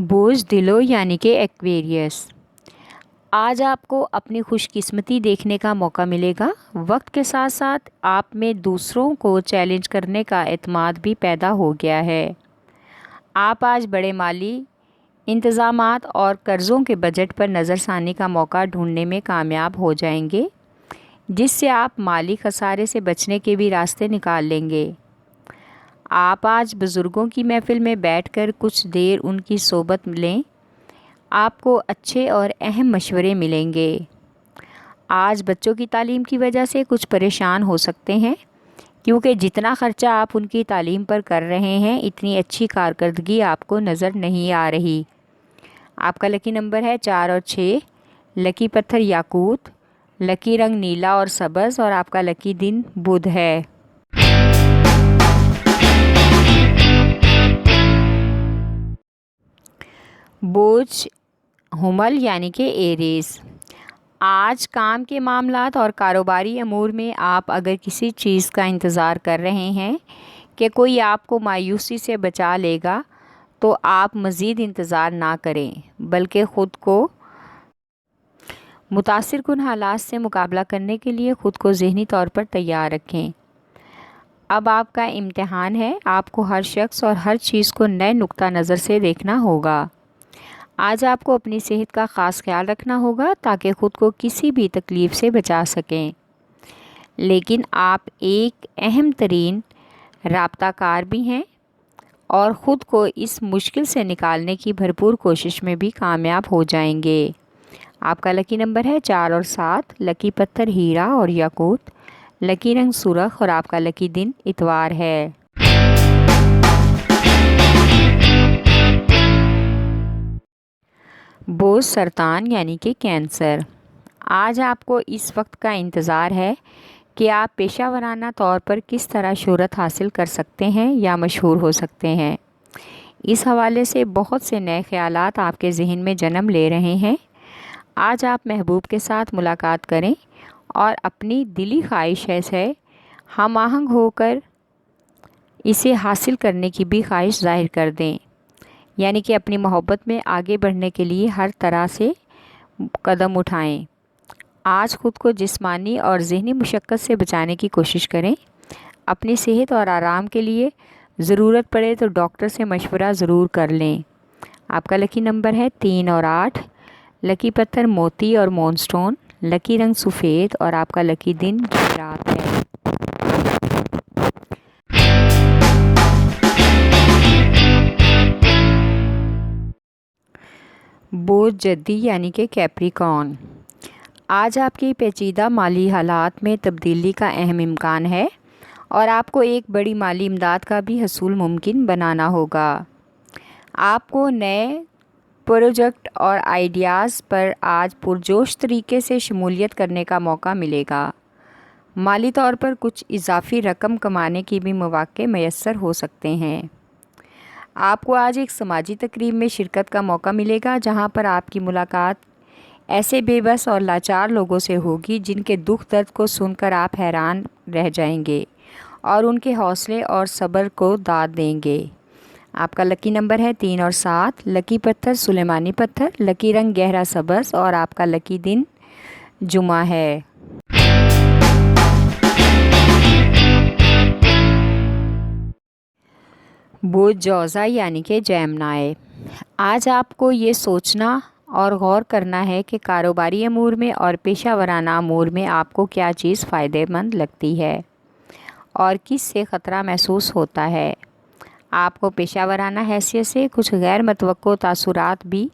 بوجھ دلو یعنی کہ ایکویریس۔ آج آپ کو اپنی خوش قسمتی دیکھنے کا موقع ملے گا۔ وقت کے ساتھ ساتھ آپ میں دوسروں کو چیلنج کرنے کا اعتماد بھی پیدا ہو گیا ہے۔ آپ آج بڑے مالی انتظامات اور قرضوں کے بجٹ پر نظر ثانی کا موقع ڈھونڈنے میں کامیاب ہو جائیں گے، جس سے آپ مالی خسارے سے بچنے کے بھی راستے نکال لیں گے۔ آپ آج بزرگوں کی محفل میں بیٹھ کر کچھ دیر ان کی صحبت لیں، آپ کو اچھے اور اہم مشورے ملیں گے۔ آج بچوں کی تعلیم کی وجہ سے کچھ پریشان ہو سکتے ہیں، کیونکہ جتنا خرچہ آپ ان کی تعلیم پر کر رہے ہیں اتنی اچھی کارکردگی آپ کو نظر نہیں آ رہی۔ آپ کا لکی نمبر ہے 4 اور 6، لکی پتھر یاقوت، لکی رنگ نیلا اور سبز، اور آپ کا لکی دن بدھ ہے۔ بوجھ حمل یعنی کہ ایریز۔ آج کام کے معاملات اور کاروباری امور میں آپ اگر کسی چیز کا انتظار کر رہے ہیں کہ کوئی آپ کو مایوسی سے بچا لے گا، تو آپ مزید انتظار نہ کریں، بلکہ خود کو متاثر کن حالات سے مقابلہ کرنے کے لیے خود کو ذہنی طور پر تیار رکھیں۔ اب آپ کا امتحان ہے، آپ کو ہر شخص اور ہر چیز کو نئے نقطہ نظر سے دیکھنا ہوگا۔ آج آپ کو اپنی صحت کا خاص خیال رکھنا ہوگا تاکہ خود کو کسی بھی تکلیف سے بچا سکیں، لیکن آپ ایک اہم ترین رابطہ کار بھی ہیں اور خود کو اس مشکل سے نکالنے کی بھرپور کوشش میں بھی کامیاب ہو جائیں گے۔ آپ کا لکی نمبر ہے 4 اور 7، لکی پتھر ہیرا اور یاقوت، لکی رنگ سرخ، اور آپ کا لکی دن اتوار ہے۔ بوجھ سرطان یعنی کہ کینسر۔ آج آپ کو اس وقت کا انتظار ہے کہ آپ پیشہ ورانہ طور پر کس طرح شہرت حاصل کر سکتے ہیں یا مشہور ہو سکتے ہیں۔ اس حوالے سے بہت سے نئے خیالات آپ کے ذہن میں جنم لے رہے ہیں۔ آج آپ محبوب کے ساتھ ملاقات کریں اور اپنی دلی خواہش سے ہم آہنگ ہو کر اسے حاصل کرنے کی بھی خواہش ظاہر کر دیں، یعنی کہ اپنی محبت میں آگے بڑھنے کے لیے ہر طرح سے قدم اٹھائیں۔ آج خود کو جسمانی اور ذہنی مشقت سے بچانے کی کوشش کریں۔ اپنی صحت اور آرام کے لیے ضرورت پڑے تو ڈاکٹر سے مشورہ ضرور کر لیں۔ آپ کا لکی نمبر ہے 3 اور 8، لکی پتھر موتی اور مون سٹون، لکی رنگ سفید، اور آپ کا لکی دن جمعرات ہے۔ بوجھ جدی یعنی کہ کیپریکارن۔ آج آپ کی پیچیدہ مالی حالات میں تبدیلی کا اہم امکان ہے اور آپ کو ایک بڑی مالی امداد کا بھی حصول ممکن بنانا ہوگا۔ آپ کو نئے پروجیکٹ اور آئیڈیاز پر آج پرجوش طریقے سے شمولیت کرنے کا موقع ملے گا۔ مالی طور پر کچھ اضافی رقم کمانے کی بھی مواقع میسر ہو سکتے ہیں۔ آپ کو آج ایک سماجی تقریب میں شرکت کا موقع ملے گا جہاں پر آپ کی ملاقات ایسے بے بس اور لاچار لوگوں سے ہوگی جن کے دکھ درد کو سن کر آپ حیران رہ جائیں گے اور ان کے حوصلے اور صبر کو داد دیں گے۔ آپ کا لکی نمبر ہے 3 اور 7، لکی پتھر سلیمانی پتھر، لکی رنگ گہرا سبز، اور آپ کا لکی دن جمعہ ہے۔ بوجھ جوزا یعنی کہ جیمنائی۔ آج آپ کو یہ سوچنا اور غور کرنا ہے کہ کاروباری امور میں اور پیشہ ورانہ امور میں آپ کو کیا چیز فائدہ مند لگتی ہے اور کس سے خطرہ محسوس ہوتا ہے۔ آپ کو پیشہ ورانہ حیثیت سے کچھ غیر متوقع تاثرات بھی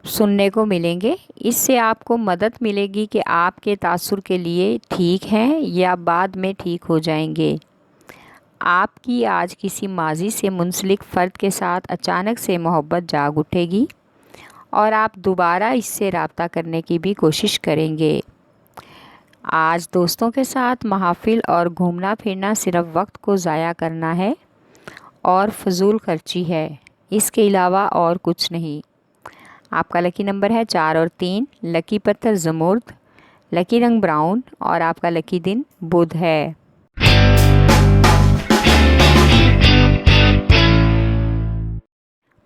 سننے کو ملیں گے۔ اس سے آپ کو مدد ملے گی کہ آپ کے تاثر کے لیے ٹھیک ہیں یا بعد میں ٹھیک ہو جائیں گے۔ آپ کی آج کسی ماضی سے منسلک فرد کے ساتھ اچانک سے محبت جاگ اٹھے گی اور آپ دوبارہ اس سے رابطہ کرنے کی بھی کوشش کریں گے۔ آج دوستوں کے ساتھ محافل اور گھومنا پھرنا صرف وقت کو ضائع کرنا ہے اور فضول خرچی ہے، اس کے علاوہ اور کچھ نہیں۔ آپ کا لکی نمبر ہے 4 اور 3، لکی پتھر زمرد، لکی رنگ براؤن، اور آپ کا لکی دن بدھ ہے۔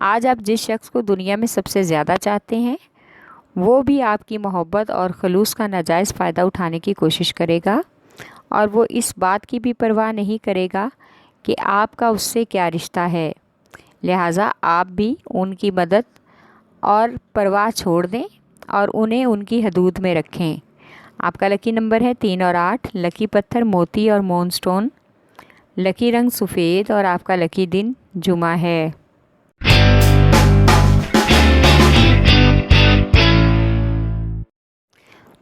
آج آپ جس شخص کو دنیا میں سب سے زیادہ چاہتے ہیں وہ بھی آپ کی محبت اور خلوص کا ناجائز فائدہ اٹھانے کی کوشش کرے گا، اور وہ اس بات کی بھی پرواہ نہیں کرے گا کہ آپ کا اس سے کیا رشتہ ہے۔ لہٰذا آپ بھی ان کی مدد اور پرواہ چھوڑ دیں اور انہیں ان کی حدود میں رکھیں۔ آپ کا لکی نمبر ہے 3 اور 8، لکی پتھر موتی اور مون سٹون، لکی رنگ سفید، اور آپ کا لکی دن جمعہ ہے۔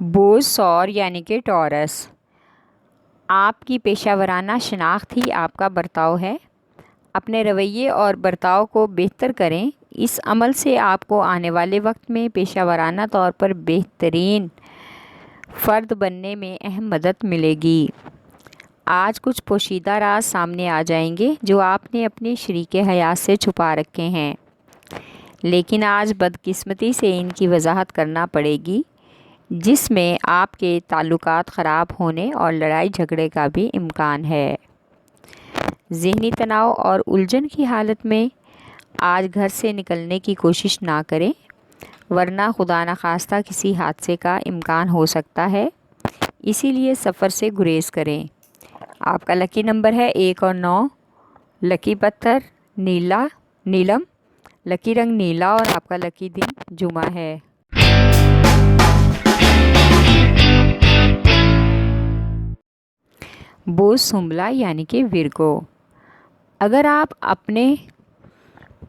بوز سور یعنی کہ ٹورس، آپ کی پیشہ ورانہ شناخت ہی آپ کا برتاؤ ہے۔ اپنے رویے اور برتاؤ کو بہتر کریں، اس عمل سے آپ کو آنے والے وقت میں پیشہ ورانہ طور پر بہترین فرد بننے میں اہم مدد ملے گی۔ آج کچھ پوشیدہ راز سامنے آ جائیں گے جو آپ نے اپنے شریک حیات سے چھپا رکھے ہیں، لیکن آج بدقسمتی سے ان کی وضاحت کرنا پڑے گی، جس میں آپ کے تعلقات خراب ہونے اور لڑائی جھگڑے کا بھی امکان ہے۔ ذہنی تناؤ اور الجھن کی حالت میں آج گھر سے نکلنے کی کوشش نہ کریں، ورنہ خدا نخواستہ کسی حادثے کا امکان ہو سکتا ہے، اسی لیے سفر سے گریز کریں۔ آپ کا لکی نمبر ہے 1 اور 9، لکی پتھر نیلم، لکی رنگ نیلا، اور آپ کا لکی دن جمعہ ہے۔ بوز سنبلا یعنی کہ ورگو، اگر آپ اپنے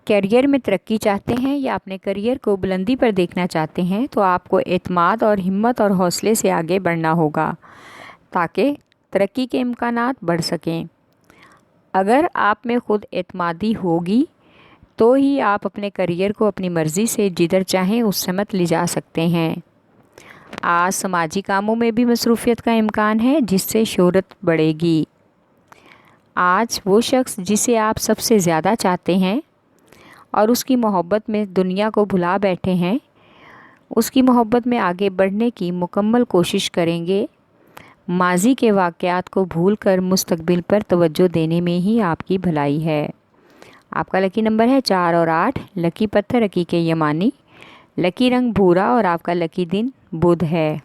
کیریئر میں ترقی چاہتے ہیں یا اپنے کیریئر کو بلندی پر دیکھنا چاہتے ہیں تو آپ کو اعتماد اور ہمت اور حوصلے سے آگے بڑھنا ہوگا تاکہ ترقی کے امکانات بڑھ سکیں۔ اگر آپ میں خود اعتمادی ہوگی تو ہی آپ اپنے کیریئر کو اپنی مرضی سے جدھر چاہیں اس سمت لے جا سکتے ہیں۔ آج سماجی کاموں میں بھی مصروفیت کا امکان ہے جس سے شہرت بڑھے گی۔ آج وہ شخص جسے آپ سب سے زیادہ چاہتے ہیں اور اس کی محبت میں دنیا کو بھلا بیٹھے ہیں، اس کی محبت میں آگے بڑھنے کی مکمل کوشش کریں گے۔ ماضی کے واقعات کو بھول کر مستقبل پر توجہ دینے میں ہی آپ کی بھلائی ہے۔ آپ کا لکی نمبر ہے 4 اور 8، لکی پتھر عقیق یمانی، لکی رنگ بھورا، اور آپ کا لکی دن بدھ ہے۔